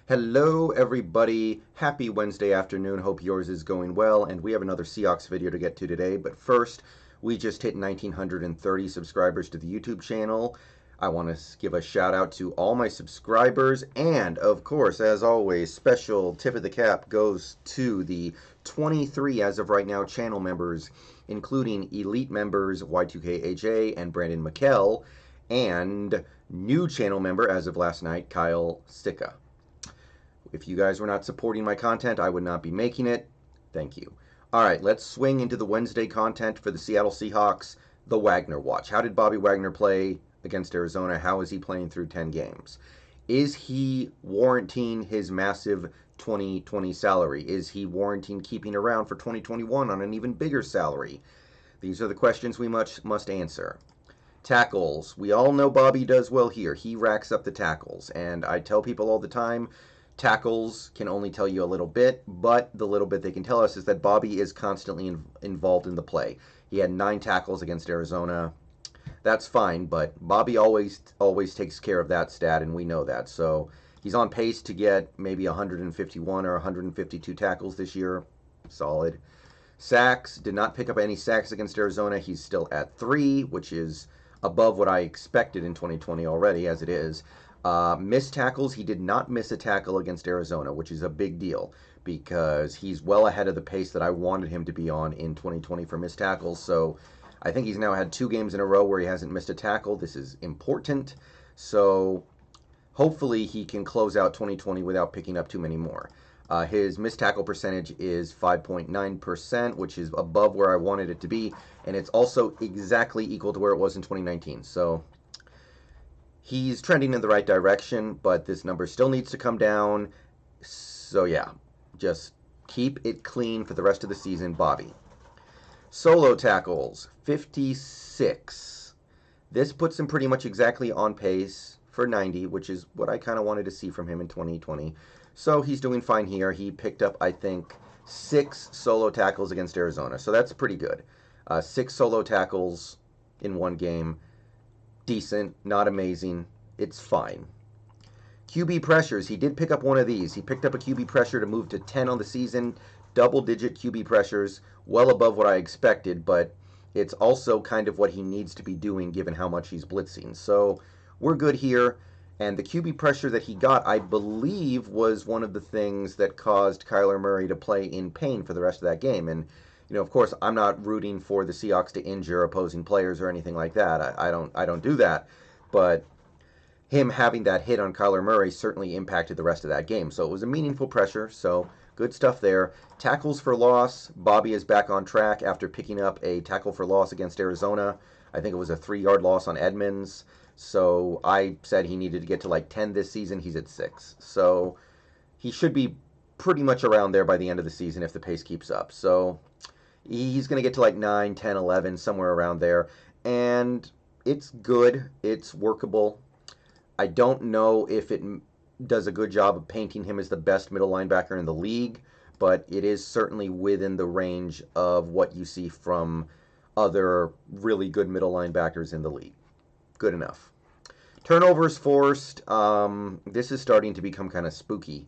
Hello everybody, happy Wednesday afternoon, hope yours is going well, and we have another Seahawks video to get to today, but first, we just hit 1,930 subscribers to the YouTube channel. I want to give a shout out to all my subscribers, and of course, as always, special tip of the cap goes to the 23 as of right now channel members, including elite members HaWKxXA and Brent and Mikel, and new channel member as of last night, Sica. If you guys were not supporting my content, I would not be making it. Thank you. All right, let's swing into the Wednesday content for the Seattle Seahawks, the Wagner Watch. How did Bobby Wagner play against Arizona? How is he playing through 10 games? Is he warranting his massive 2020 salary? Is he warranting keeping around for 2021 on an even bigger salary? These are the questions we must answer. Tackles. We all know Bobby does well here. He racks up the tackles, and I tell people all the time, tackles can only tell you a little bit, but the little bit they can tell us is that Bobby is constantly involved in the play. He had 9 tackles against Arizona. That's fine, but Bobby always takes care of that stat, and we know that. So he's on pace to get maybe 151 or 152 tackles this year. Solid. Sacks. Did not pick up any sacks against Arizona. He's still at 3, which is above what I expected in 2020 already, as it is. Missed tackles, he did not miss a tackle against Arizona, which is a big deal because he's well ahead of the pace that I wanted him to be on in 2020 for missed tackles. So I think he's now had 2 games in a row where he hasn't missed a tackle. This is important. So hopefully he can close out 2020 without picking up too many more. His missed tackle percentage is 5.9%, which is above where I wanted it to be, and it's also exactly equal to where it was in 2019. So he's trending in the right direction, but this number still needs to come down. So yeah, just keep it clean for the rest of the season, Bobby. Solo tackles, 56. This puts him pretty much exactly on pace for 90, which is what I kind of wanted to see from him in 2020. So he's doing fine here. He picked up, I think, 6 solo tackles against Arizona, so that's pretty good. 6 solo tackles in one game. Decent, not amazing. It's fine. QB pressures. He did pick up one of these. He picked up a QB pressure to move to 10 on the season. Double-digit QB pressures, well above what I expected, but it's also kind of what he needs to be doing given how much he's blitzing. So we're good here. And the QB pressure that he got, I believe, was one of the things that caused Kyler Murray to play in pain for the rest of that game. And you know, of course, I'm not rooting for the Seahawks to injure opposing players or anything like that. I don't do that. But him having that hit on Kyler Murray certainly impacted the rest of that game. So it was a meaningful pressure. So good stuff there. Tackles for loss. Bobby is back on track after picking up a tackle for loss against Arizona. I think it was a 3-yard loss on Edmonds. So I said he needed to get to like 10 this season. He's at 6. So he should be pretty much around there by the end of the season if the pace keeps up. So he's going to get to like 9, 10, 11, somewhere around there. And it's good. It's workable. I don't know if it does a good job of painting him as the best middle linebacker in the league, but it is certainly within the range of what you see from other really good middle linebackers in the league. Good enough. Turnovers forced. This is starting to become kind of spooky.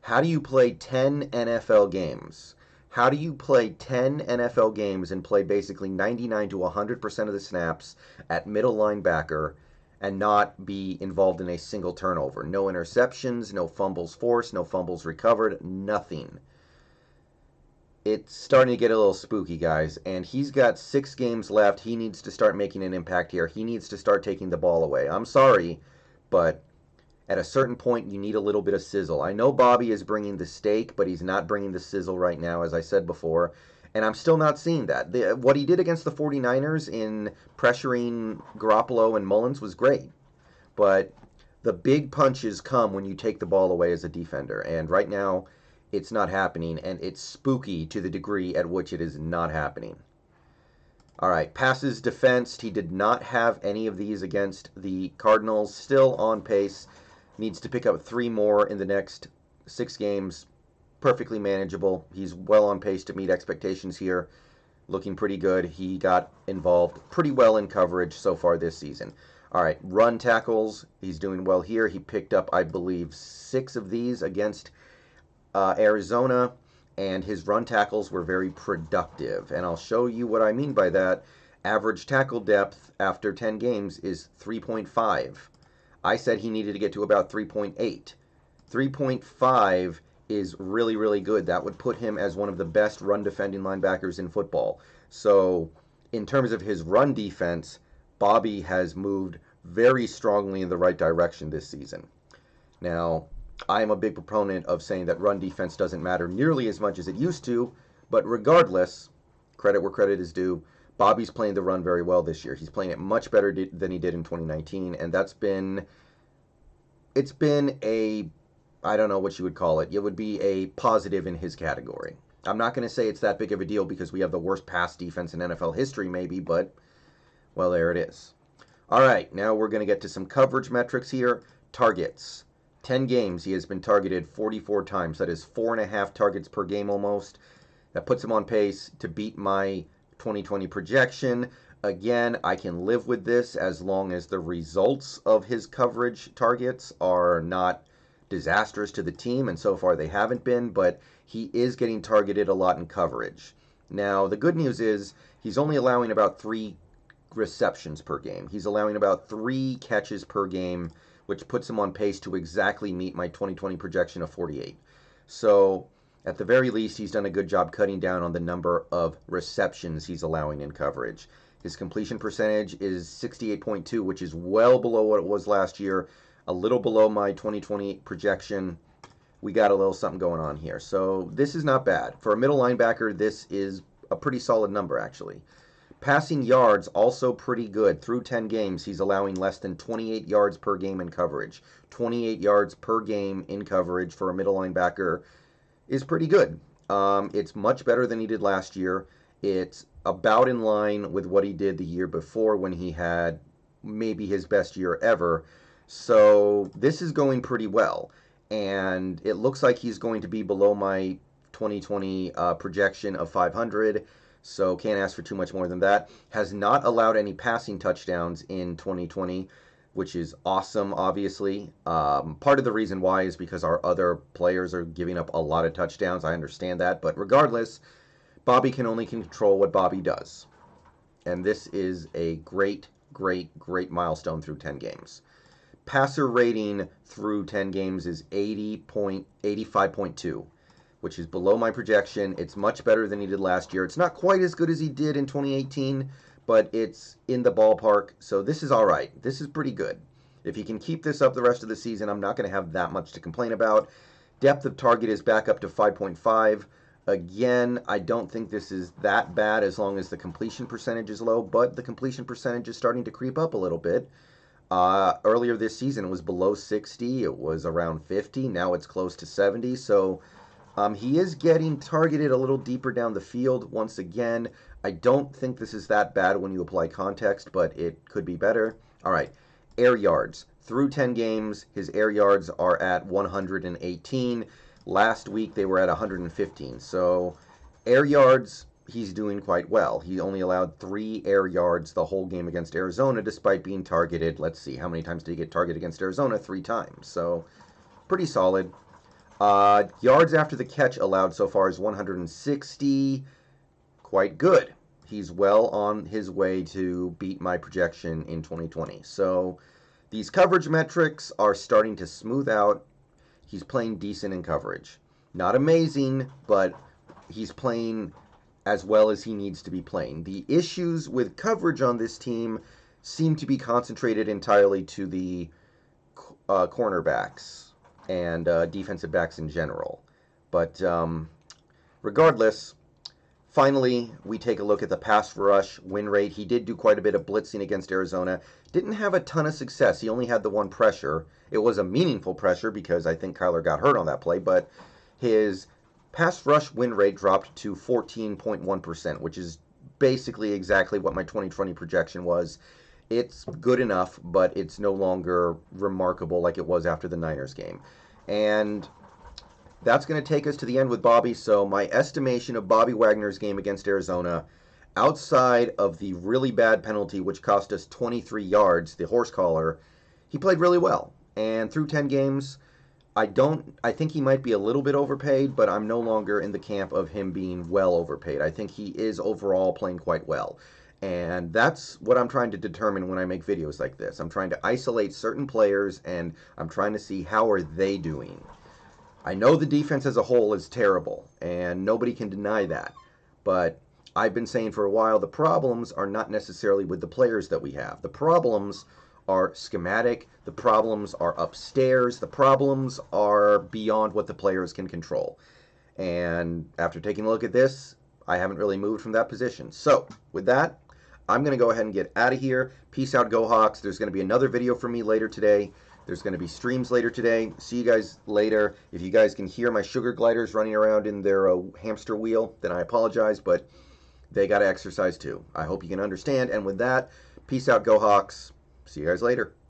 How do you play 10 NFL games? How do you play 10 NFL games and play basically 99 to 100% of the snaps at middle linebacker and not be involved in a single turnover? No interceptions, no fumbles forced, no fumbles recovered, nothing. It's starting to get a little spooky, guys, and he's got 6 games left. He needs to start making an impact here. He needs to start taking the ball away. I'm sorry, but at a certain point, you need a little bit of sizzle. I know Bobby is bringing the steak, but he's not bringing the sizzle right now, as I said before, and I'm still not seeing that. What he did against the 49ers in pressuring Garoppolo and Mullins was great, but the big punches come when you take the ball away as a defender, and right now, it's not happening, and it's spooky to the degree at which it is not happening. All right, passes defensed. He did not have any of these against the Cardinals. Still on pace. Needs to pick up 3 more in the next 6 games. Perfectly manageable. He's well on pace to meet expectations here. Looking pretty good. He got involved pretty well in coverage so far this season. All right, run tackles, he's doing well here. He picked up, I believe, 6 of these against Arizona, and his run tackles were very productive. And I'll show you what I mean by that. Average tackle depth after 10 games is 3.5. I said he needed to get to about 3.8. 3.5 is really, really good. That would put him as one of the best run defending linebackers in football. So, in terms of his run defense, Bobby has moved very strongly in the right direction this season. Now, I am a big proponent of saying that run defense doesn't matter nearly as much as it used to, but regardless, credit where credit is due, Bobby's playing the run very well this year. He's playing it much better than he did in 2019, and it's been a, I don't know what you would call it. It would be a positive in his category. I'm not going to say it's that big of a deal because we have the worst pass defense in NFL history maybe, but, well, there it is. All right, now we're going to get to some coverage metrics here. Targets. 10 games, he has been targeted 44 times. That is 4.5 targets per game almost. That puts him on pace to beat my 2020 projection. Again, I can live with this as long as the results of his coverage targets are not disastrous to the team, and so far they haven't been, but he is getting targeted a lot in coverage. Now, the good news is he's only allowing about 3 receptions per game. He's allowing about 3 catches per game, which puts him on pace to exactly meet my 2020 projection of 48. So, at the very least, he's done a good job cutting down on the number of receptions he's allowing in coverage. His completion percentage is 68.2, which is well below what it was last year, a little below my 2020 projection. We got a little something going on here. So this is not bad. For a middle linebacker, this is a pretty solid number, actually. Passing yards, also pretty good. Through 10 games, he's allowing less than 28 yards per game in coverage. 28 yards per game in coverage for a middle linebacker is pretty good. It's much better than he did last year. It's about in line with what he did the year before when he had maybe his best year ever. So this is going pretty well. And it looks like he's going to be below my 2020 projection of 500. So can't ask for too much more than that. Has not allowed any passing touchdowns in 2020, which is awesome, obviously. Part of the reason why is because our other players are giving up a lot of touchdowns. I understand that. But regardless, Bobby can only control what Bobby does. And this is a great, great, great milestone through 10 games. Passer rating through 10 games is 85.2, which is below my projection. It's much better than he did last year. It's not quite as good as he did in 2018, but it's in the ballpark, so this is all right. This is pretty good. If he can keep this up the rest of the season, I'm not going to have that much to complain about. Depth of target is back up to 5.5. Again, I don't think this is that bad as long as the completion percentage is low, but the completion percentage is starting to creep up a little bit. Earlier this season, it was below 60. It was around 50. Now it's close to 70, so he is getting targeted a little deeper down the field once again. I don't think this is that bad when you apply context, but it could be better. All right, air yards. Through 10 games, his air yards are at 118. Last week, they were at 115. So air yards, he's doing quite well. He only allowed 3 air yards the whole game against Arizona, despite being targeted. Let's see, how many times did he get targeted against Arizona? 3 times. So pretty solid. Yards after the catch allowed so far is 160. Quite good. He's well on his way to beat my projection in 2020. So these coverage metrics are starting to smooth out. He's playing decent in coverage. Not amazing, but he's playing as well as he needs to be playing. The issues with coverage on this team seem to be concentrated entirely to the cornerbacks and defensive backs in general. But regardless, finally, we take a look at the pass rush win rate. He did do quite a bit of blitzing against Arizona. Didn't have a ton of success. He only had the 1 pressure. It was a meaningful pressure because I think Kyler got hurt on that play, but his pass rush win rate dropped to 14.1%, which is basically exactly what my 2020 projection was. It's good enough, but it's no longer remarkable like it was after the Niners game. And that's going to take us to the end with Bobby. So my estimation of Bobby Wagner's game against Arizona, outside of the really bad penalty, which cost us 23 yards, the horsecollar, he played really well. And through 10 games, I think he might be a little bit overpaid, but I'm no longer in the camp of him being well overpaid. I think he is overall playing quite well. And that's what I'm trying to determine when I make videos like this. I'm trying to isolate certain players, and I'm trying to see how are they doing. I know the defense as a whole is terrible, and nobody can deny that. But I've been saying for a while the problems are not necessarily with the players that we have. The problems are schematic, the problems are upstairs, the problems are beyond what the players can control. And after taking a look at this, I haven't really moved from that position. So, with that, I'm going to go ahead and get out of here. Peace out, Go Hawks. There's going to be another video for me later today. There's going to be streams later today. See you guys later. If you guys can hear my sugar gliders running around in their hamster wheel, then I apologize, but they got to exercise too. I hope you can understand. And with that, peace out, Go Hawks. See you guys later.